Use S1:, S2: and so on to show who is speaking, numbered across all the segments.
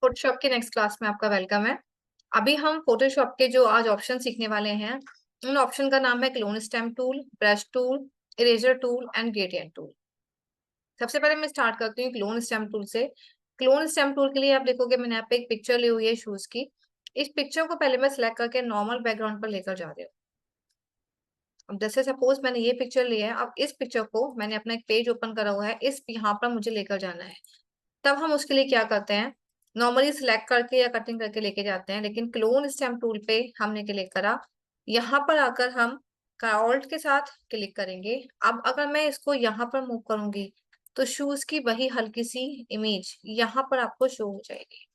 S1: Photoshop की next class में आपका वेलकम है। अभी हम फोटोशॉप के जो आज ऑप्शन सीखने वाले हैं, उन ऑप्शन का नाम है clone stamp tool, brush tool, eraser tool and gradient tool. सबसे पहले मैं स्टार्ट करती हूँ क्लोन स्टैम्प टूल से। क्लोन स्टैम्प टूल के लिए आप देखोगे मैंने यहाँ पे एक पिक्चर ली हुई है शूज की। इस पिक्चर को पहले मैं सिलेक्ट करके नॉर्मल बैकग्राउंड पर लेकर जा रही हूँ। अब जैसे सपोज मैंने ये पिक्चर लिया है, अब इस पिक्चर को मैंने अपना एक पेज ओपन करा हुआ है, इस यहाँ पर मुझे लेकर जाना है। तब हम उसके लिए क्या करते हैं, नॉर्मली सिलेक्ट करके या कटिंग करके लेके जाते हैं, लेकिन क्लोन स्टैम्प टूल पे हमने क्लिक करा। यहाँ पर आकर हम ऑल्ट के साथ क्लिक करेंगे। अब अगर मैं इसको यहाँ पर मूव करूंगी तो शूज की वही हल्की सी इमेज यहाँ पर आपको शो हो जाएगी।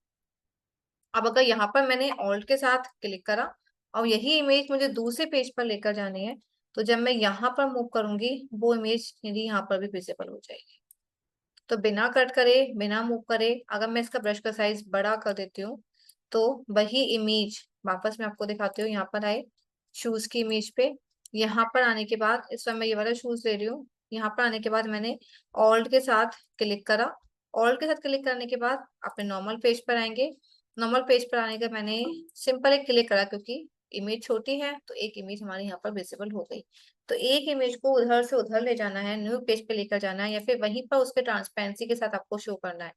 S1: अब अगर यहाँ पर मैंने ऑल्ट के साथ क्लिक करा और यही इमेज मुझे दूसरे पेज पर लेकर जानी है, तो जब मैं यहाँ पर मूव करूंगी वो इमेज मेरी यहाँ पर भी विजिबल हो जाएगी। तो बिना कट करे, बिना मूव करे, अगर मैं इसका ब्रश का साइज बड़ा कर देती हूँ तो वही इमेज वापस मैं आपको दिखाती हूँ। यहाँ पर आए शूज की इमेज पे, यहाँ पर आने के बाद इस समय मैं ये वाला शूज ले रही हूँ। यहाँ पर आने के बाद मैंने ऑल्ट के साथ क्लिक करा। ऑल्ट के साथ क्लिक करने के बाद अपने नॉर्मल पेज पर आएंगे। नॉर्मल पेज पर आने का मैंने सिंपल एक क्लिक करा, क्योंकि इमेज छोटी है तो एक इमेज हमारी यहाँ पर विजिबल हो गई। तो एक इमेज को उधर से उधर ले जाना है, न्यू पेज पे लेकर जाना है, या फिर वहीं पर उसके ट्रांसपेरेंसी के साथ आपको शो करना है,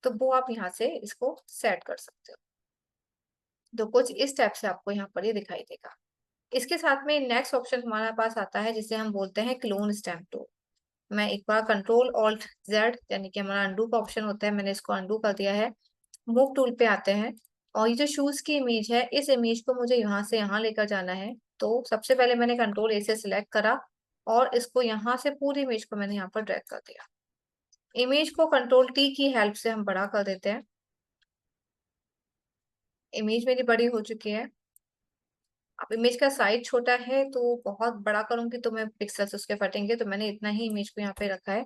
S1: तो वो आप यहाँ से इसको सेट कर सकते हो। तो कुछ इस टाइप से आपको यहाँ पर ये दिखाई देगा। इसके साथ में नेक्स्ट ऑप्शन हमारे पास आता है जिसे हम बोलते हैं क्लोन स्टैम्प टूल। मैं एक बार कंट्रोल ऑल्ट जेड यानी कि हमारा अंडू का ऑप्शन होता है, मैंने इसको अंडू कर दिया है। मूव टूल पे आते हैं और ये जो शूज की इमेज है, इस इमेज को मुझे यहाँ से यहाँ लेकर जाना है। तो सबसे पहले मैंने कंट्रोल ए से सिलेक्ट करा और इसको यहाँ से पूरी इमेज को मैंने यहाँ पर ड्रैग कर दिया। इमेज को कंट्रोल टी की हेल्प से हम बड़ा कर देते हैं। इमेज मेरी बड़ी हो चुकी है। अब इमेज का साइज छोटा है तो बहुत बड़ा करूंगी तो मैं पिक्सल्स उसके फटेंगे, तो मैंने इतना ही इमेज को यहाँ पे रखा है।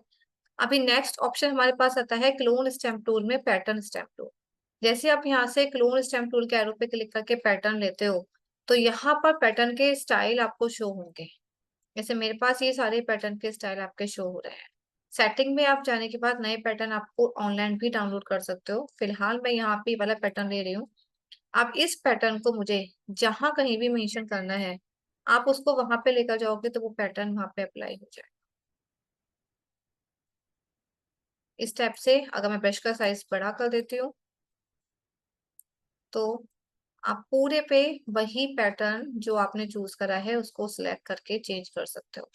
S1: अभी नेक्स्ट ऑप्शन हमारे पास आता है क्लोन स्टैम्प टूल में पैटर्न स्टैम्प टूल। जैसे आप यहाँ से क्लोन स्टैम्प टूल के एरो पे क्लिक करके पैटर्न लेते हो तो यहाँ पर पैटर्न के स्टाइल आपको शो होंगे। जैसे मेरे पास ये सारे पैटर्न के स्टाइल आपके शो हो रहे हैं। सेटिंग में आप जाने के बाद नए पैटर्न आपको ऑनलाइन भी डाउनलोड कर सकते हो। फिलहाल मैं यहाँ पे ये वाला पैटर्न ले रही हूँ। आप इस पैटर्न को मुझे जहां कहीं भी मेंशन करना है, आप उसको वहां पे लेकर जाओगे तो वो पैटर्न वहां पे अप्लाई हो जाए। इस टाइप से अगर मैं ब्रश का साइज बड़ा कर देती हूँ तो आप पूरे पे वही पैटर्न जो आपने चूज करा है उसको सिलेक्ट करके चेंज कर सकते हो।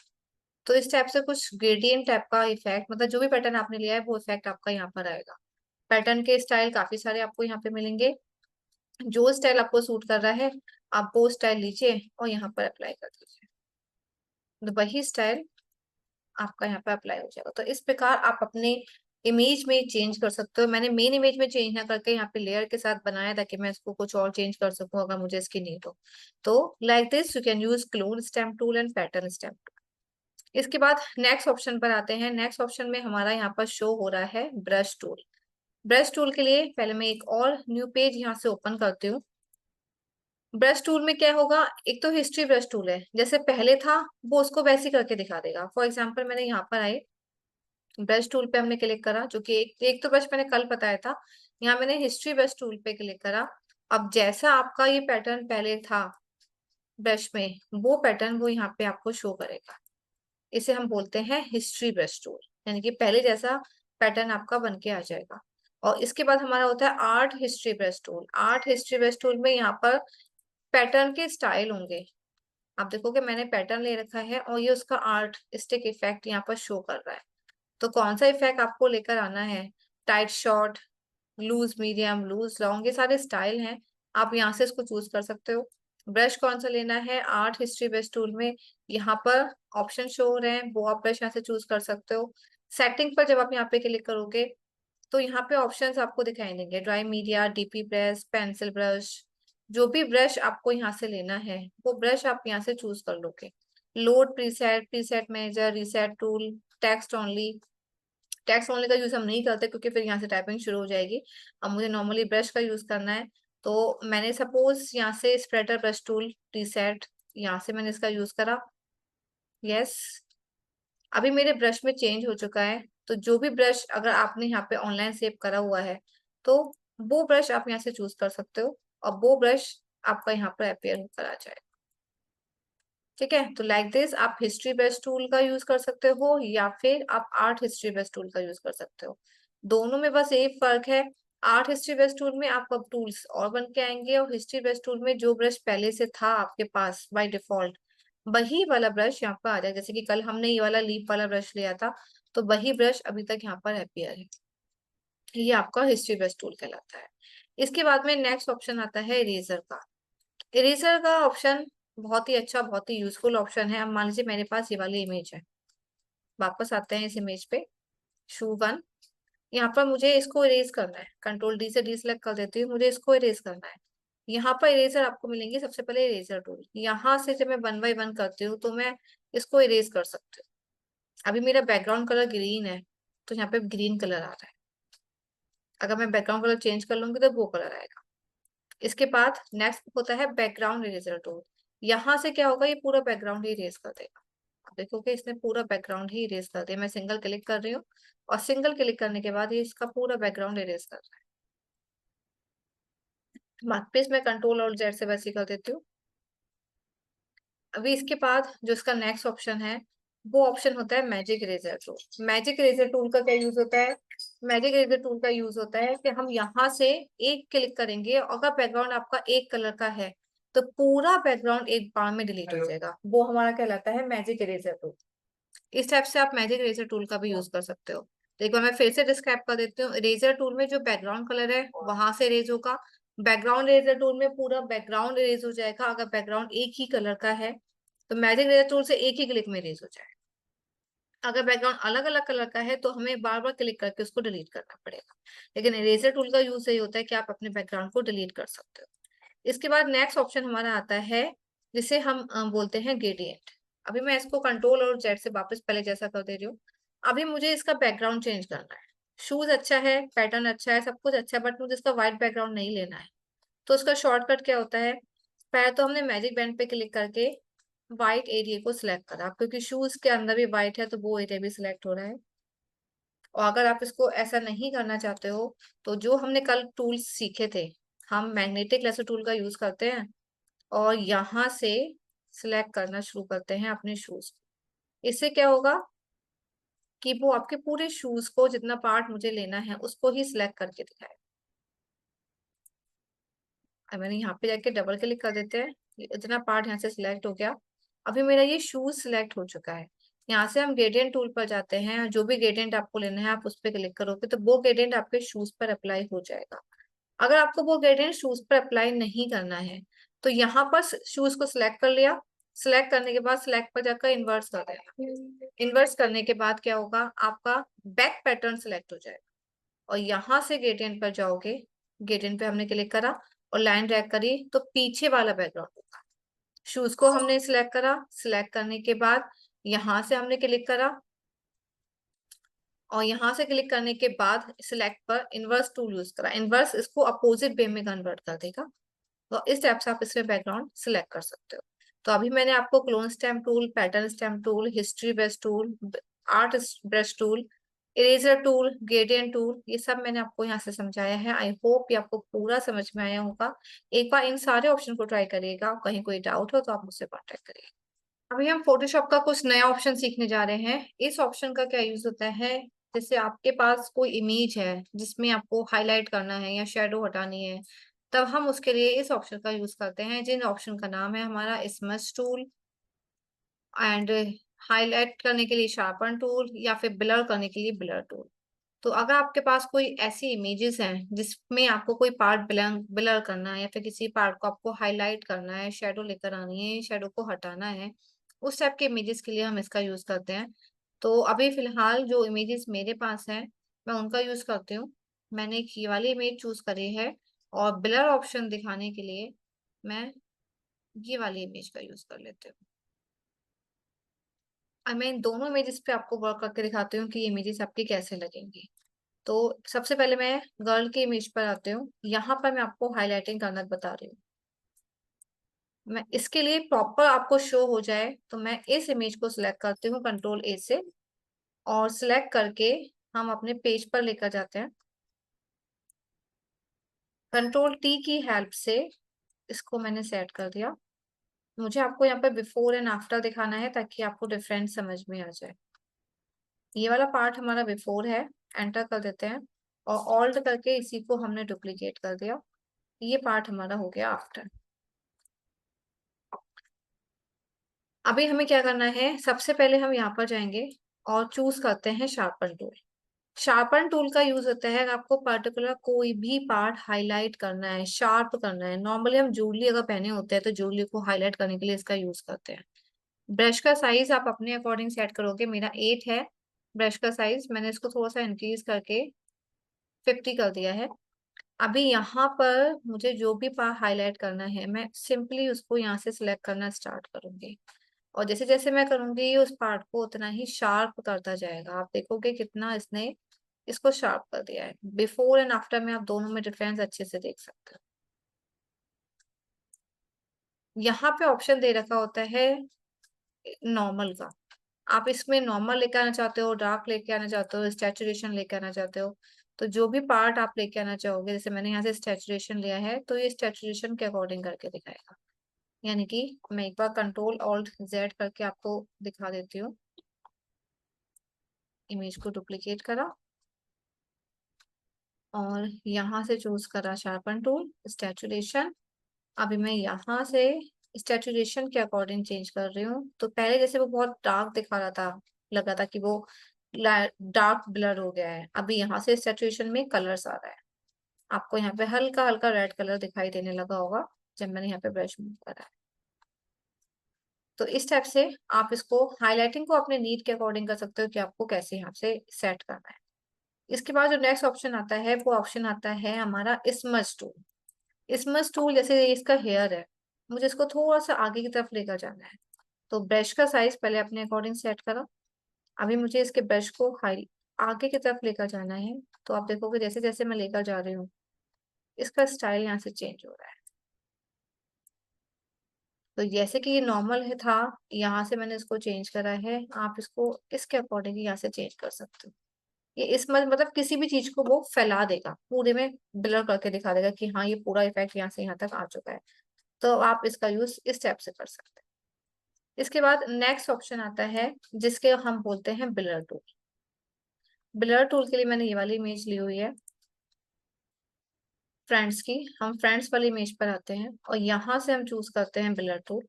S1: तो इस टाइप से कुछ ग्रेडियंट टाइप का इफेक्ट, मतलब जो भी पैटर्न आपने लिया है वो इफेक्ट आपका यहाँ पर आएगा। पैटर्न के स्टाइल काफी सारे आपको यहाँ पे मिलेंगे। जो स्टाइल आपको सूट कर रहा है आप वो स्टाइल लीजिए और यहाँ पर अप्लाई कर दीजिए, तो वही स्टाइल आपका यहाँ पे अप्लाई हो जाएगा। तो इस प्रकार आप अपने इमेज में चेंज कर सकते हो। मैंने मेन इमेज में चेंज ना करके यहाँ पे लेयर के साथ बनाया ताकि मैं इसको कुछ और चेंज कर सकूं अगर मुझे इसकी नीड हो। तो like this you can use clone stamp tool and pattern stamp tool. इसके बाद नेक्स्ट ऑप्शन पर आते हैं। नेक्स्ट ऑप्शन में हमारा यहाँ पर शो हो रहा है ब्रश टूल। ब्रश टूल के लिए पहले मैं एक और न्यू पेज यहाँ से ओपन करती हूँ। ब्रश टूल में क्या होगा, एक तो हिस्ट्री ब्रश टूल है, जैसे पहले था वो उसको वैसे करके दिखा देगा। फॉर एग्जाम्पल मैंने यहाँ पर आए ब्रश टूल पे हमने क्लिक करा, जो कि एक तो ब्रश मैंने कल बताया था। यहाँ मैंने हिस्ट्री ब्रश टूल पे क्लिक करा। अब जैसा आपका ये पैटर्न पहले था ब्रश में, वो पैटर्न वो यहाँ पे आपको शो करेगा। इसे हम बोलते हैं हिस्ट्री ब्रश टूल, यानी कि पहले जैसा पैटर्न आपका बन के आ जाएगा। और इसके बाद हमारा होता है art history brush tool. Art history brush tool में यहाँ पर पैटर्न के स्टाइल होंगे। आप देखोगे मैंने पैटर्न ले रखा है और ये उसका आर्ट स्टिक इफेक्ट यहाँ पर शो कर रहा है। तो कौन सा इफेक्ट आपको लेकर आना है, tight short, loose medium, loose long, ये सारे स्टाइल हैं। आप यहाँ से इसको चूज कर सकते हो। ब्रश कौन सा लेना है, आर्ट हिस्ट्री ब्रश टूल में यहाँ पर ऑप्शन शो हो रहे हैं, वो आप ब्रश यहाँ से चूज कर सकते हो। सेटिंग पर जब आप यहाँ पे क्लिक करोगे तो यहाँ पे ऑप्शंस आपको दिखाई देंगे, dry media, DP brush, pencil brush. जो भी ब्रश आपको यहाँ से लेना है वो ब्रश आप यहाँ से चूज कर लोगे। Load preset, preset manager, reset tool, text only. Text only का यूज हम नहीं करते क्योंकि फिर यहाँ से टाइपिंग शुरू हो जाएगी। अब मुझे नॉर्मली ब्रश का यूज करना है, तो मैंने सपोज यहाँ से स्प्रेडर ब्रश टूल, रीसेट, यहाँ से मैंने इसका यूज करा। यस, अभी मेरे ब्रश में चेंज हो चुका है। तो जो भी ब्रश अगर आपने यहाँ पे ऑनलाइन सेव करा हुआ है तो वो ब्रश आप यहाँ से चूज कर सकते हो और वो ब्रश आपका यहाँ पर अपेयर होकर आ जाए। ठीक है, तो लाइक दिस आप हिस्ट्री बेस्ड टूल का यूज कर सकते हो या फिर आप आर्ट हिस्ट्री बेस्ड टूल का यूज कर सकते हो। दोनों में बस एक फर्क है, आर्ट हिस्ट्री बेस्ड टूल में आपको अब टूल्स और बन के आएंगे और हिस्ट्री बेस्ड टूल में जो ब्रश पहले से था आपके पास बाय डिफॉल्ट वही वाला ब्रश यहाँ पर आ जाएगा। जैसे कि कल हमने ये वाला लीफ वाला ब्रश लिया था, तो वही ब्रश अभी तक यहाँ पर अपियर है। ये आपका हिस्ट्री बेस्ड टूल कहलाता है। इसके बाद में नेक्स्ट ऑप्शन आता है इरेजर का। इरेजर का ऑप्शन बहुत ही अच्छा, बहुत ही यूजफुल ऑप्शन है। अब मान लीजिए मेरे पास ये वाली इमेज है, वापस आते हैं इस इमेज पे, शू वन। यहाँ पर मुझे इसको इरेज करना है, कंट्रोल डी से डी सेलेक्ट कर देती हूँ, मुझे इसको इरेज करना है। यहाँ पर इरेजर आपको मिलेंगे, सबसे पहले इरेजर टूल। यहाँ से जब मैं वन बाई वन करती हूँ तो मैं इसको इरेज कर सकती हूँ। अभी मेरा बैकग्राउंड कलर ग्रीन है, तो यहाँ पे ग्रीन कलर आ रहा है। अगर मैं बैकग्राउंड कलर चेंज कर लूंगी तो वो कलर आएगा। इसके बाद नेक्स्ट होता है बैकग्राउंड इरेजर टूल। यहाँ से क्या होगा, ये पूरा बैकग्राउंड ही इरेज कर देगा। आप देखोगे इसने पूरा बैकग्राउंड ही इरेज कर दिया। मैं सिंगल क्लिक कर रही हूँ और सिंगल क्लिक करने के बाद ये इसका पूरा बैकग्राउंड इरेज कर रहा है। वापिस मैं कंट्रोल और जेड से वैसे ही कर देती हूँ। अभी इसके बाद जो इसका नेक्स्ट ऑप्शन है वो ऑप्शन होता है magic eraser tool. Magic eraser tool का क्या यूज होता है? मैजिक इरेजर टूल का यूज होता है कि हम यहाँ से एक क्लिक करेंगे, अगर बैकग्राउंड आपका एक कलर का है तो पूरा बैकग्राउंड एक बार में डिलीट हो जाएगा। वो हमारा कहलाता है मैजिक इरेजर टूल। इस टाइप से आप मैजिक इरेजर टूल का भी यूज कर सकते हो। तो एक बार मैं फिर से डिस्क्राइब कर देती हूँ। इरेजर टूल में जो बैकग्राउंड कलर है वहां से इरेज होगा। बैकग्राउंड इरेजर टूल में पूरा बैकग्राउंड इरेज हो जाएगा अगर बैकग्राउंड एक ही कलर का है, तो मैजिक इरेजर टूल से एक ही क्लिक में इरेज हो जाएगा। अगर बैकग्राउंड अलग अलग कलर का है तो हमें बार बार क्लिक करके उसको डिलीट करना पड़ेगा। लेकिन इरेजर टूल का यूज यही होता है कि आप अपने बैकग्राउंड को डिलीट कर सकते हो। इसके बाद नेक्स्ट ऑप्शन हमारा आता है जिसे हम बोलते हैं ग्रेडियंट। अभी मैं इसको कंट्रोल और जेड से वापस पहले जैसा कर दे रही हूँ। अभी मुझे इसका बैकग्राउंड चेंज करना है। शूज अच्छा है, पैटर्न अच्छा है, सब कुछ अच्छा है, बट मुझे इसका व्हाइट बैकग्राउंड नहीं लेना है। तो उसका शॉर्टकट क्या होता है? पहले तो हमने मैजिक बैंड पे क्लिक करके व्हाइट एरिया को सिलेक्ट करा, क्योंकि शूज के अंदर भी व्हाइट है तो वो एरिया भी सिलेक्ट हो रहा है। और अगर आप इसको ऐसा नहीं करना चाहते हो तो जो हमने कल टूल्स सीखे थे, हम मैग्नेटिक लेसर टूल का यूज करते हैं और यहाँ से सिलेक्ट करना शुरू करते हैं अपने शूज। इससे क्या होगा कि वो आपके पूरे शूज को जितना पार्ट मुझे लेना है उसको ही सिलेक्ट करके दिखाए। अब मैंने यहाँ पे जाके डबल क्लिक कर देते हैं, इतना पार्ट यहाँ से सिलेक्ट हो गया। अभी मेरा ये शूज सिलेक्ट हो चुका है। यहाँ से हम ग्रेडियंट टूल पर जाते हैं, जो भी ग्रेडियंट आपको लेना है आप उस पर क्लिक करोगे तो वो ग्रेडियंट आपके शूज पर अप्लाई हो जाएगा। अगर आपको वो ग्रेडियंट शूज पर अप्लाई नहीं करना है तो यहाँ पर शूज को सिलेक्ट कर लिया। सिलेक्ट करने के बाद सिलेक्ट पर जाकर इन्वर्स कर देना। इन्वर्स करने के बाद क्या होगा, आपका बैक पैटर्न सिलेक्ट हो जाएगा और यहाँ से ग्रेडियंट पर जाओगे। ग्रेडियंट पे हमने क्लिक करा और लाइन ड्रैग करी तो पीछे वाला बैकग्राउंड होगा। शूज को हमने सिलेक्ट करा, सिलेक्ट करने के बाद यहाँ से हमने क्लिक करा और यहाँ से क्लिक करने के बाद सिलेक्ट पर इन्वर्स टूल यूज करा। इन्वर्स इसको अपोजिट वे में कन्वर्ट कर देगा। तो इस टाइप से आप इसमें बैकग्राउंड सिलेक्ट कर सकते हो। तो अभी मैंने आपको clone stamp tool, pattern stamp tool, history based tool, art brush tool, eraser tool, gradient tool, ये सब मैंने आपको यहाँ से समझाया है। आई होप ये आपको पूरा समझ में आया होगा। एक बार इन सारे ऑप्शन को ट्राई करिएगा, कहीं कोई डाउट हो तो आप मुझसे कॉन्टेक्ट करिए। अभी हम फोटोशॉप का कुछ नया ऑप्शन सीखने जा रहे हैं। इस ऑप्शन का क्या यूज होता है, जैसे आपके पास कोई इमेज है जिसमें आपको हाईलाइट करना है या शेडो हटानी है, तब हम उसके लिए इस ऑप्शन का यूज करते हैं, जिन ऑप्शन का नाम है हमारा स्मज टूल एंड हाईलाइट करने के लिए शार्पन टूल या फिर ब्लर करने के लिए ब्लर टूल। तो अगर आपके पास कोई ऐसी इमेजेस हैं जिसमें आपको कोई पार्ट ब्लर करना है या फिर किसी पार्ट को आपको हाईलाइट करना है, शेडो लेकर आनी है, शेडो को हटाना है, उस टाइप के इमेजेस के लिए हम इसका यूज करते हैं। तो अभी फिलहाल जो इमेजेस मेरे पास हैं मैं उनका यूज करती हूँ। मैंने एक ये वाली इमेज चूज करी है और ब्लर ऑप्शन दिखाने के लिए मैं ये वाली इमेज का यूज कर लेती हूँ। अब मैं इन दोनों इमेजेस पे आपको वर्क करके दिखाती हूँ कि ये इमेजेस आपकी कैसे लगेंगी। तो सबसे पहले मैं गर्ल की इमेज पर आती हूँ। यहाँ पर मैं आपको हाईलाइटिंग करना बता रही हूँ। मैं इसके लिए प्रॉपर आपको शो हो जाए तो मैं इस इमेज को सिलेक्ट करती हूँ कंट्रोल ए से और सिलेक्ट करके हम अपने पेज पर लेकर जाते हैं। कंट्रोल टी की हेल्प से इसको मैंने सेट कर दिया। मुझे आपको यहाँ पे बिफोर एंड आफ्टर दिखाना है ताकि आपको डिफरेंस समझ में आ जाए। ये वाला पार्ट हमारा बिफोर है, एंटर कर देते हैं और ऑल्ट करके इसी को हमने डुप्लीकेट कर दिया। ये पार्ट हमारा हो गया आफ्टर। अभी हमें क्या करना है, सबसे पहले हम यहाँ पर जाएंगे और चूज करते हैं शार्पन टूल। शार्पन टूल का यूज होता है अगर आपको पर्टिकुलर कोई भी पार्ट हाईलाइट करना है, शार्प करना है। नॉर्मली हम जूलरी अगर पहने होते हैं तो जूलरी को हाईलाइट करने के लिए इसका यूज करते हैं। ब्रश का साइज आप अपने अकॉर्डिंग सेट करोगे। मेरा 8 है ब्रश का साइज, मैंने इसको थोड़ा सा इंक्रीज करके 50 कर दिया है। अभी यहाँ पर मुझे जो भी पार्ट हाईलाइट करना है मैं सिंपली उसको यहाँ से सिलेक्ट करना स्टार्ट करूंगी और जैसे जैसे मैं करूंगी ये उस पार्ट को उतना ही शार्प करता जाएगा। आप देखोगे कितना इसने इसको शार्प कर दिया है। बिफोर एंड आफ्टर में आप दोनों में डिफरेंस अच्छे से देख सकते हो। यहाँ पे ऑप्शन दे रखा होता है नॉर्मल का। आप इसमें नॉर्मल लेके आना चाहते हो, डार्क लेके आना चाहते हो, स्टैचुरेशन लेके आना चाहते हो, तो जो भी पार्ट आप लेके आना चाहोगे, जैसे मैंने यहाँ से स्टैचुरेशन लिया है तो ये स्टैचुरेशन के अकॉर्डिंग करके दिखाएगा। यानी कि मैं एक बार कंट्रोल ऑल्ट जेड करके आपको दिखा देती हूँ। इमेज को डुप्लीकेट करा और यहाँ से चूज करा शार्पन टूल, स्टैचुरेशन। अभी मैं यहाँ से स्टैचुरेशन के अकॉर्डिंग चेंज कर रही हूँ। तो पहले जैसे वो बहुत डार्क दिखा रहा था, लगा था कि वो डार्क ब्लर हो गया है। अभी यहाँ से स्टैचुरेशन में कलर्स आ रहा है। आपको यहाँ पे हल्का हल्का रेड कलर दिखाई देने लगा होगा जब मैंने यहाँ पे ब्रश मूव करा है। तो इस टाइप से आप इसको हाईलाइटिंग को अपने नीड के अकॉर्डिंग कर सकते हो कि आपको कैसे यहाँ से सेट करना है। इसके बाद जो नेक्स्ट ऑप्शन आता है वो ऑप्शन आता है हमारा स्मज टूल। स्मज टूल जैसे इसका हेयर है, मुझे इसको थोड़ा सा आगे की तरफ लेकर जाना है। तो ब्रश का साइज पहले अपने अकॉर्डिंग सेट करा। अभी मुझे इसके ब्रश को हाई आगे की तरफ लेकर जाना है। तो आप देखोगे जैसे जैसे मैं लेकर जा रही हूँ इसका स्टाइल यहाँ से चेंज हो रहा है। तो जैसे कि ये नॉर्मल है था, यहाँ से मैंने इसको चेंज करा है। आप इसको इसके अकॉर्डिंग यहाँ से चेंज कर सकते हो। ये इस मतलब किसी भी चीज को वो फैला देगा, पूरे में ब्लर करके दिखा देगा कि हाँ ये पूरा इफेक्ट यहाँ से यहाँ तक आ चुका है। तो आप इसका यूज इस स्टेप से कर सकते हैं। इसके बाद नेक्स्ट ऑप्शन आता है जिसके हम बोलते हैं ब्लर टूल। ब्लर टूल के लिए मैंने ये वाली इमेज ली हुई है फ्रेंड्स की। हम फ्रेंड्स वाली इमेज पर आते हैं और यहाँ से हम चूज करते हैं ब्लर टूल।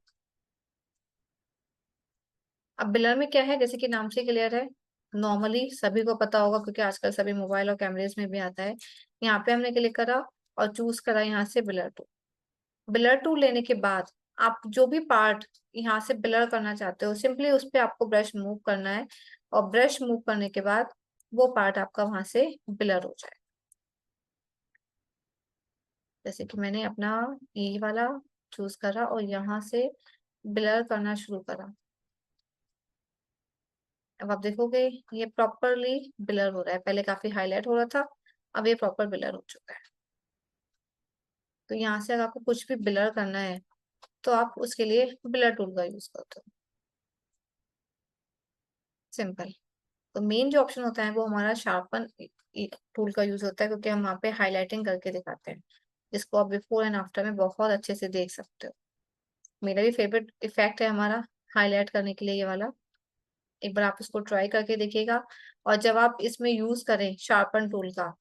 S1: अब ब्लर में क्या है, जैसे कि नाम से क्लियर है, नॉर्मली सभी को पता होगा क्योंकि आजकल सभी मोबाइल और कैमरेज में भी आता है। यहाँ पे हमने क्लिक करा और चूज करा यहाँ से ब्लर टूल। ब्लर टूल लेने के बाद आप जो भी पार्ट यहाँ से ब्लर करना चाहते हो सिंपली उस पे आपको ब्रश मूव करना है और ब्रश मूव करने के बाद वो पार्ट आपका वहां से ब्लर हो जाए। जैसे कि मैंने अपना ये वाला चूज करा और यहाँ से ब्लर करना शुरू करा। अब आप देखोगे ये प्रॉपरली ब्लर हो रहा है। पहले काफी हाईलाइट हो रहा था, अब ये प्रॉपर ब्लर हो चुका है। तो यहाँ से अगर आपको कुछ भी ब्लर करना है तो आप उसके लिए ब्लर टूल का यूज करते हो। सिंपल। तो मेन जो ऑप्शन होता है वो हमारा शार्पन टूल का यूज होता है क्योंकि हम वहाँ पे हाईलाइटिंग करके दिखाते हैं, जिसको आप बिफोर एंड आफ्टर में बहुत अच्छे से देख सकते हो। मेरा भी फेवरेट इफेक्ट है हमारा हाईलाइट करने के लिए ये वाला। एक बार आप इसको ट्राई करके देखिएगा। और जब आप इसमें यूज करें शार्पन टूल का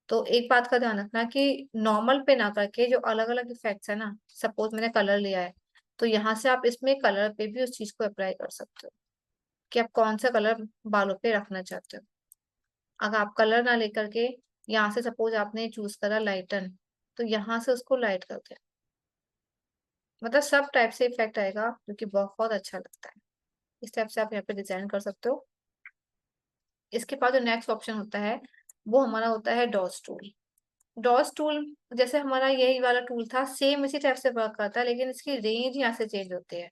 S1: तो एक बात का ध्यान रखना कि नॉर्मल पे ना करके जो अलग अलग इफेक्ट्स है ना, सपोज मैंने कलर लिया है तो यहाँ से आप इसमें कलर पे भी उस चीज को अप्लाई कर सकते हो कि आप कौन सा कलर बालों पे रखना चाहते हो। अगर आप कलर ना लेकर के यहाँ से सपोज आपने चूज करा लाइटन, तो यहाँ से उसको लाइट कर दे। मतलब सब टाइप से इफेक्ट आएगा जो कि बहुत अच्छा लगता है। इस टाइप से आप यहाँ पे डिजाइन कर सकते हो। इसके बाद जो नेक्स्ट ऑप्शन होता है वो हमारा होता है डॉस टूल। डॉस टूल जैसे हमारा यही वाला टूल था सेम इसी टाइप से वर्क करता है लेकिन इसकी रेंज यहाँ से चेंज होती है।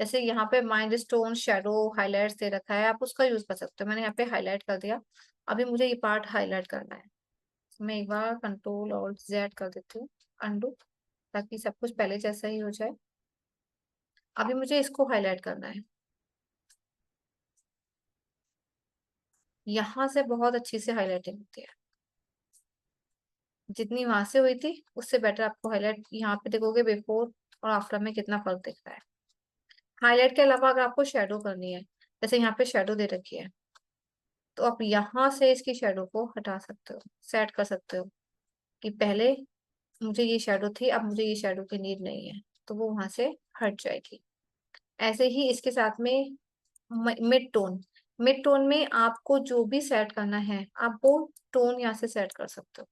S1: जैसे यहाँ पे माइंड स्टोन शेडो हाईलाइट्स दे रखा है, आप उसका यूज कर सकते हो। मैंने यहाँ पे हाईलाइट कर दिया। अभी मुझे ये पार्ट हाईलाइट करना है। मैं एक बार कंट्रोल और जेड कर देती हूँ अनडू, ताकि सब कुछ पहले जैसा ही हो जाए। अभी मुझे इसको हाईलाइट करना है। यहाँ से बहुत अच्छी से हाईलाइटिंग होती है। जितनी वहां से हुई थी उससे बेटर आपको हाईलाइट यहाँ पे देखोगे बिफोर और आफ्टर में कितना फर्क दिख रहा है। हाईलाइट के अलावा अगर आपको शेडो करनी है, जैसे यहाँ पे शेडो दे रखी है, तो आप यहाँ से इसकी शेडो को हटा सकते हो, सेट कर सकते हो कि पहले मुझे ये शेडो थी, अब मुझे ये शेडो की नीड नहीं है, तो वो वहां से हट जाएगी। ऐसे ही इसके साथ में मिड टोन, मिड टोन में आपको जो भी सेट करना है आप वो टोन यहाँ से सेट कर सकते हो।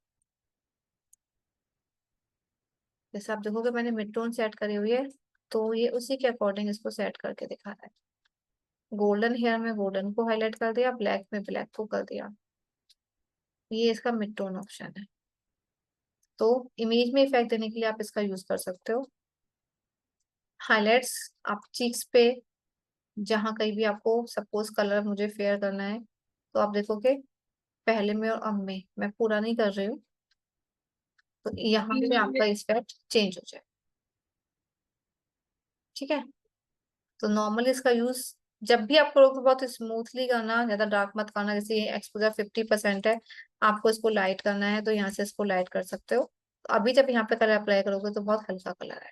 S1: जैसे आप देखोगे मैंने मिड टोन सेट करी हुई है, तो ये उसी के अकॉर्डिंग इसको सेट करके दिखा रहा है। गोल्डन हेयर में गोल्डन को हाईलाइट कर दिया, ब्लैक में ब्लैक को कर दिया। ये इसका मिड टोन ऑप्शन है। तो इमेज में इफेक्ट देने के लिए आप इसका यूज कर सकते हो। हाईलाइट्स आप चीक्स पे, जहाँ कहीं भी आपको सपोज कलर मुझे फेयर करना है, तो आप देखोगे पहले में और अब में मैं पूरा नहीं कर रही हूँ, तो यहाँ से आपका इफेक्ट चेंज हो जाए। ठीक है, तो नॉर्मली इसका यूज जब भी आप करोगे बहुत स्मूथली करना, ज्यादा डार्क मत करना। जैसे ये एक्सपोजर 50% है, आपको इसको लाइट करना है तो यहाँ से इसको लाइट कर सकते हो। तो अभी जब यहाँ पे कलर अप्लाई करोगे तो बहुत हल्का कलर है।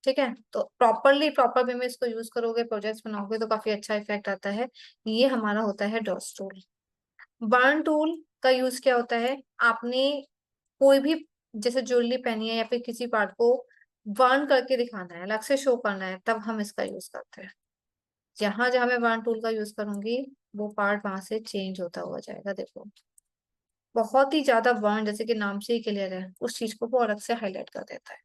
S1: ठीक है, तो प्रॉपर वे में इसको यूज करोगे, प्रोजेक्ट्स बनाओगे तो काफी अच्छा इफेक्ट आता है। ये हमारा होता है डॉट्स टूल। बर्न टूल का यूज क्या होता है, आपने कोई भी जैसे ज्वेलरी पहनी है या फिर किसी पार्ट को बर्न करके दिखाना है, अलग से शो करना है, तब हम इसका यूज करते हैं। जहां जहां मैं बर्न टूल का यूज करूंगी वो पार्ट वहां से चेंज होता हुआ जाएगा। देखो बहुत ही ज्यादा बर्न, जैसे कि नाम से ही क्लियर है, उस चीज को वो अलग से हाईलाइट कर देता है।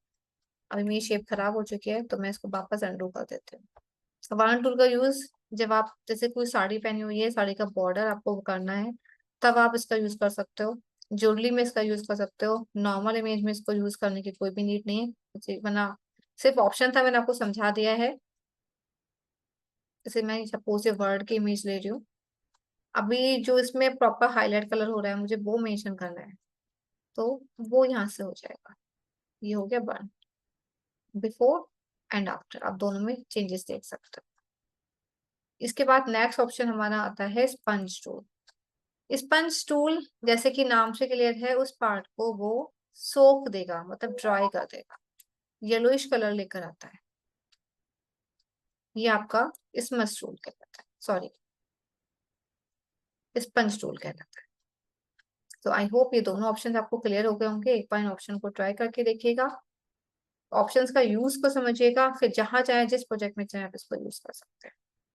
S1: अभी मेरी शेप खराब हो चुकी है तो मैं इसको वापस अंडू कर देती हूँ। बर्न टूल का यूज जब आप जैसे कोई साड़ी पहनी हुई है, साड़ी का बॉर्डर आपको करना है, तब आप इसका यूज कर सकते हो। ज्वेलरी में इसका यूज कर सकते हो, नॉर्मल इमेज में इसको यूज करने की कोई भी नीड नहीं है। वरना सिर्फ ऑप्शन था, मैंने आपको समझा दिया है। जैसे मैं सपोज ये वर्ड की इमेज ले रही हूँ, अभी जो इसमें प्रॉपर हाईलाइट कलर हो रहा है मुझे वो मेंशन करना है, तो वो यहाँ से हो जाएगा। ये हो गया बर्न, बिफोर एंड आफ्टर आप दोनों में चेंजेस देख सकते हो। इसके बाद नेक्स्ट ऑप्शन हमारा आता है स्पंज टूल। स्पंज टूल जैसे कि नाम से क्लियर है, उस पार्ट को वो सोख देगा, मतलब ड्राई कर देगा, येलोइश कलर लेकर आता है। ये आपका स्पंज टूल कहलाता है, सॉरी स्पंज टूल कहलाता है। तो आई होप ये दोनों ऑप्शन आपको क्लियर हो गए होंगे। एक बार इन ऑप्शन को ट्राई करके देखिएगा, ऑप्शंस का यूज को समझिएगा, फिर जहां चाहे जिस प्रोजेक्ट में चाहे आप इसको यूज कर सकते हैं।